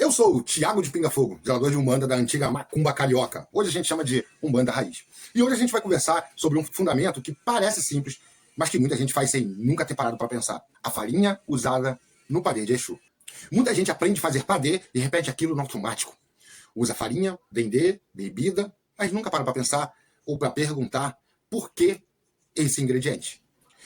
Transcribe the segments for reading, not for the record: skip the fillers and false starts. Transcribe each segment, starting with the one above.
Eu sou o Thiago de Pinga Fogo, zelador de Umbanda da antiga Macumba Carioca. Hoje a gente chama de Umbanda Raiz. E hoje a gente vai conversar sobre um fundamento que parece simples, mas que muita gente faz sem nunca ter parado para pensar. A farinha usada no padê de Exu. Muita gente aprende a fazer padê e repete aquilo no automático. Usa farinha, dendê, bebida, mas nunca para pensar ou para perguntar por que esse ingrediente.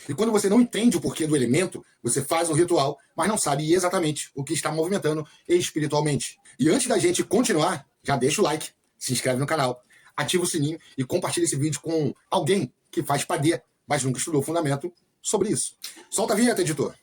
E quando você não entende o porquê do elemento, você faz o ritual, mas não sabe exatamente o que está movimentando espiritualmente. E antes da gente continuar, já deixa o like, se inscreve no canal, ativa o sininho e compartilha esse vídeo com alguém que faz padê, mas nunca estudou fundamento sobre isso. Solta a vinheta, editor.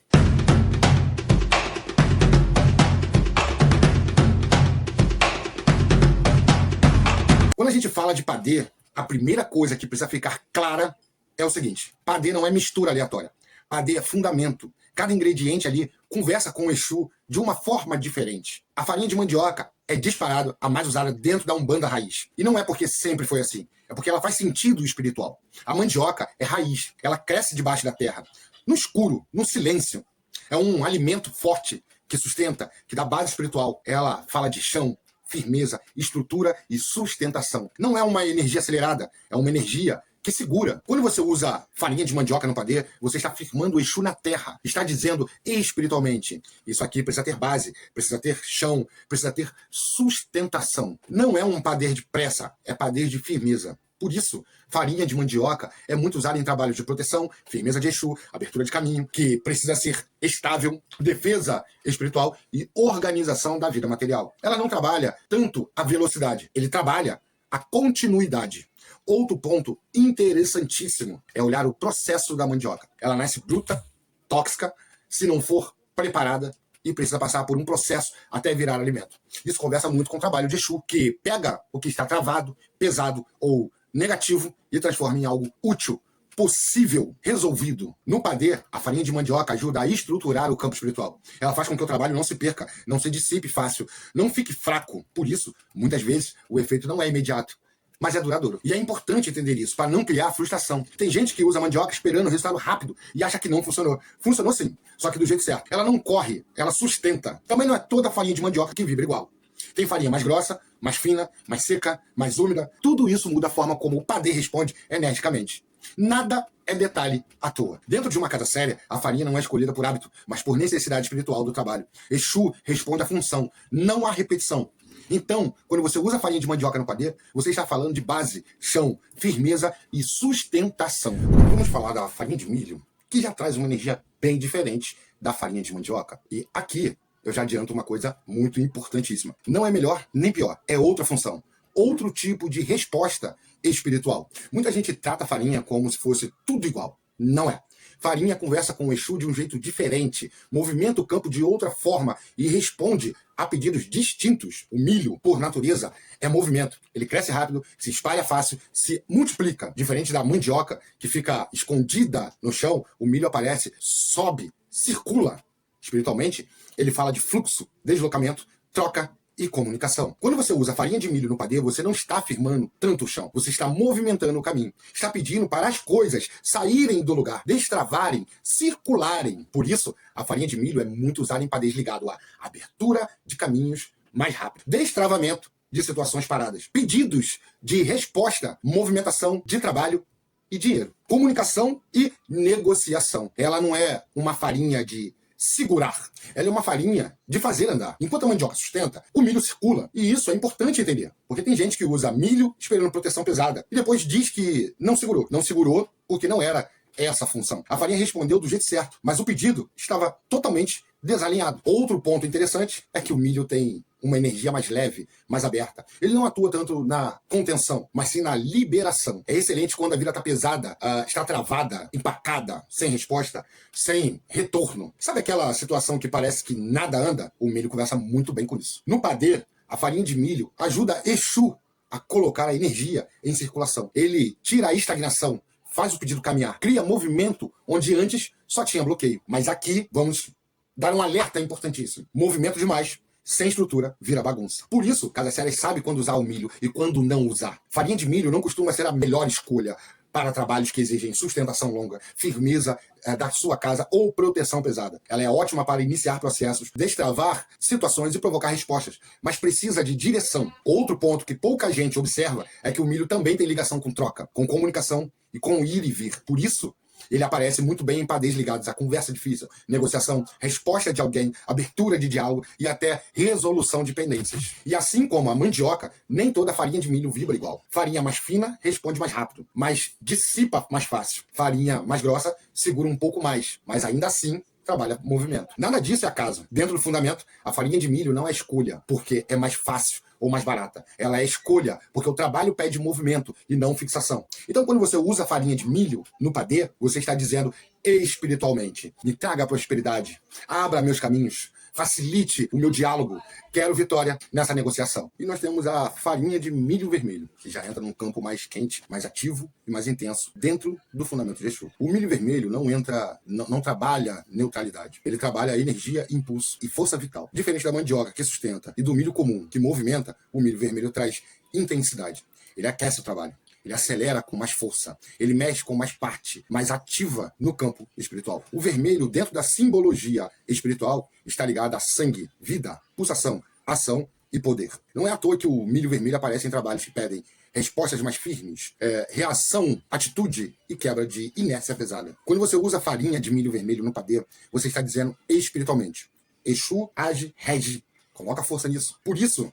Quando a gente fala de padê, a primeira coisa que precisa ficar clara é o seguinte: padê não é mistura aleatória. Padê é fundamento. Cada ingrediente ali conversa com o Exu de uma forma diferente. A farinha de mandioca é disparado a mais usada dentro da Umbanda raiz. E não é porque sempre foi assim. É porque ela faz sentido espiritual. A mandioca é raiz. Ela cresce debaixo da terra. No escuro, no silêncio. É um alimento forte que sustenta, que dá base espiritual. Ela fala de chão, firmeza, estrutura e sustentação. Não é uma energia acelerada. É uma energia que segura. Quando você usa farinha de mandioca no padê, você está firmando o Exu na terra. Está dizendo espiritualmente: isso aqui precisa ter base, precisa ter chão, precisa ter sustentação. Não é um padê de pressa, é padê de firmeza. Por isso, farinha de mandioca é muito usada em trabalhos de proteção, firmeza de Exu, abertura de caminho, que precisa ser estável, defesa espiritual e organização da vida material. Ela não trabalha tanto a velocidade, ele trabalha a continuidade. Outro ponto interessantíssimo é olhar o processo da mandioca. Ela nasce bruta, tóxica, se não for preparada, e precisa passar por um processo até virar alimento. Isso conversa muito com o trabalho de Exu, que pega o que está travado, pesado ou negativo e transforma em algo útil, possível, resolvido. No padê, a farinha de mandioca ajuda a estruturar o campo espiritual. Ela faz com que o trabalho não se perca, não se dissipe fácil, não fique fraco. Por isso, muitas vezes, o efeito não é imediato, mas é duradouro. E é importante entender isso, para não criar frustração. Tem gente que usa mandioca esperando resultado rápido e acha que não funcionou. Funcionou sim, só que do jeito certo. Ela não corre, ela sustenta. Também não é toda farinha de mandioca que vibra igual. Tem farinha mais grossa, mais fina, mais seca, mais úmida. Tudo isso muda a forma como o padê responde energicamente. Nada é detalhe à toa. Dentro de uma casa séria, a farinha não é escolhida por hábito, mas por necessidade espiritual do trabalho. Exu responde à função, não à repetição. Então, quando você usa farinha de mandioca no padê, você está falando de base, chão, firmeza e sustentação. Vamos falar da farinha de milho, que já traz uma energia bem diferente da farinha de mandioca. E aqui eu já adianto uma coisa muito importantíssima. Não é melhor nem pior, é outra função. Outro tipo de resposta espiritual. Muita gente trata a farinha como se fosse tudo igual. Não é. Farinha conversa com o Exu de um jeito diferente, movimenta o campo de outra forma e responde a pedidos distintos. O milho, por natureza, é movimento. Ele cresce rápido, se espalha fácil, se multiplica. Diferente da mandioca, que fica escondida no chão, o milho aparece, sobe, circula. Espiritualmente, ele fala de fluxo, deslocamento, troca e comunicação. Quando você usa farinha de milho no padê, você não está firmando tanto o chão. Você está movimentando o caminho. Está pedindo para as coisas saírem do lugar, destravarem, circularem. Por isso, a farinha de milho é muito usada em padês ligado à abertura de caminhos mais rápido, destravamento de situações paradas, pedidos de resposta, movimentação de trabalho e dinheiro, comunicação e negociação. Ela não é uma farinha de segurar. Ela é uma farinha de fazer andar. Enquanto a mandioca sustenta, o milho circula. E isso é importante entender. Porque tem gente que usa milho esperando proteção pesada e depois diz que não segurou. Não segurou porque não era essa a função. A farinha respondeu do jeito certo, mas o pedido estava totalmente desalinhado. Outro ponto interessante é que o milho tem uma energia mais leve, mais aberta. Ele não atua tanto na contenção, mas sim na liberação. É excelente quando a vida está pesada, está travada, empacada, sem resposta, sem retorno. Sabe aquela situação que parece que nada anda? O milho conversa muito bem com isso. No padê, a farinha de milho ajuda Exu a colocar a energia em circulação. Ele tira a estagnação, faz o pedido caminhar, cria movimento onde antes só tinha bloqueio. Mas aqui vamos dar um alerta importantíssimo. Movimento demais, sem estrutura, vira bagunça. Por isso, cada série sabe quando usar o milho e quando não usar. Farinha de milho não costuma ser a melhor escolha para trabalhos que exigem sustentação longa, firmeza da sua casa ou proteção pesada. Ela é ótima para iniciar processos, destravar situações e provocar respostas, mas precisa de direção. Outro ponto que pouca gente observa é que o milho também tem ligação com troca, com comunicação e com ir e vir. Por isso, ele aparece muito bem em padês ligados à conversa difícil, negociação, resposta de alguém, abertura de diálogo e até resolução de pendências. E assim como a mandioca, nem toda farinha de milho vibra igual. Farinha mais fina responde mais rápido, mas dissipa mais fácil. Farinha mais grossa segura um pouco mais, mas ainda assim trabalha movimento. Nada disso é acaso. Dentro do fundamento, a farinha de milho não é escolha, porque é mais fácil ou mais barata. Ela é escolha, porque o trabalho pede movimento e não fixação. Então, quando você usa farinha de milho no padê, você está dizendo espiritualmente: me traga a prosperidade, abra meus caminhos, facilite o meu diálogo, quero vitória nessa negociação. E nós temos a farinha de milho vermelho, que já entra num campo mais quente, mais ativo e mais intenso, dentro do fundamento de Exu. O milho vermelho não trabalha neutralidade. Ele trabalha energia, impulso e força vital. Diferente da mandioca, que sustenta, e do milho comum, que movimenta, o milho vermelho traz intensidade. Ele aquece o trabalho. Ele acelera com mais força. Ele mexe com mais parte, mais ativa no campo espiritual. O vermelho, dentro da simbologia espiritual, está ligado a sangue, vida, pulsação, ação e poder. Não é à toa que o milho vermelho aparece em trabalhos que pedem respostas mais firmes, reação, atitude e quebra de inércia pesada. Quando você usa farinha de milho vermelho no padeiro, você está dizendo espiritualmente: Exu age, rege, coloca força nisso. Por isso,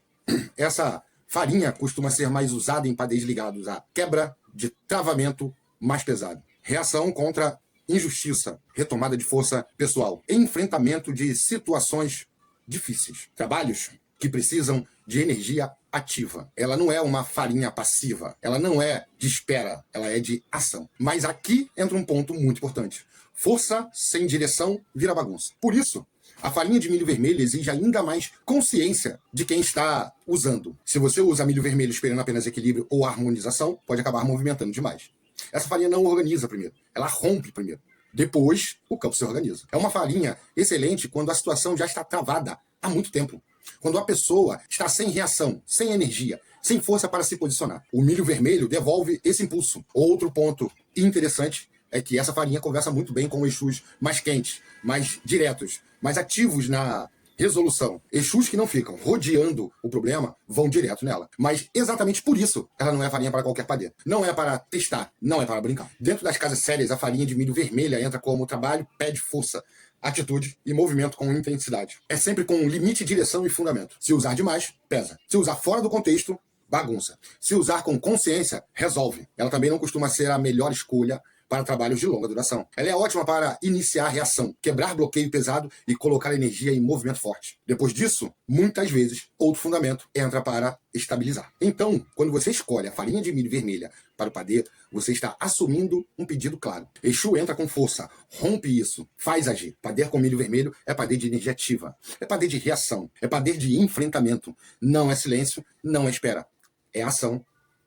essa farinha costuma ser mais usada em padês ligados à quebra de travamento mais pesado, reação contra injustiça, retomada de força pessoal, enfrentamento de situações difíceis, trabalhos que precisam de energia ativa. Ela não é uma farinha passiva, ela não é de espera, ela é de ação. Mas aqui entra um ponto muito importante: força sem direção vira bagunça. Por isso, a farinha de milho vermelho exige ainda mais consciência de quem está usando. Se você usa milho vermelho esperando apenas equilíbrio ou harmonização, pode acabar movimentando demais. Essa farinha não organiza primeiro, ela rompe primeiro. Depois, o campo se organiza. É uma farinha excelente quando a situação já está travada há muito tempo. Quando a pessoa está sem reação, sem energia, sem força para se posicionar. O milho vermelho devolve esse impulso. Outro ponto interessante é que essa farinha conversa muito bem com Exus mais quentes, mais diretos, mais ativos na resolução. Exus que não ficam rodeando o problema vão direto nela. Mas exatamente por isso ela não é farinha para qualquer padeiro. Não é para testar, não é para brincar. Dentro das casas sérias, a farinha de milho vermelha entra como trabalho, pede força, atitude e movimento com intensidade. É sempre com limite, direção e fundamento. Se usar demais, pesa. Se usar fora do contexto, bagunça. Se usar com consciência, resolve. Ela também não costuma ser a melhor escolha para trabalhos de longa duração. Ela é ótima para iniciar a reação, quebrar bloqueio pesado e colocar energia em movimento forte. Depois disso, muitas vezes, outro fundamento entra para estabilizar. Então, quando você escolhe a farinha de milho vermelha para o padeiro, você está assumindo um pedido claro. Exu entra com força, rompe isso, faz agir. Padeiro com milho vermelho é padeiro de energia ativa, é padeiro de reação, é padeiro de enfrentamento. Não é silêncio, não é espera. É ação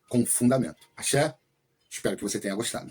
com fundamento. Axé? Espero que você tenha gostado.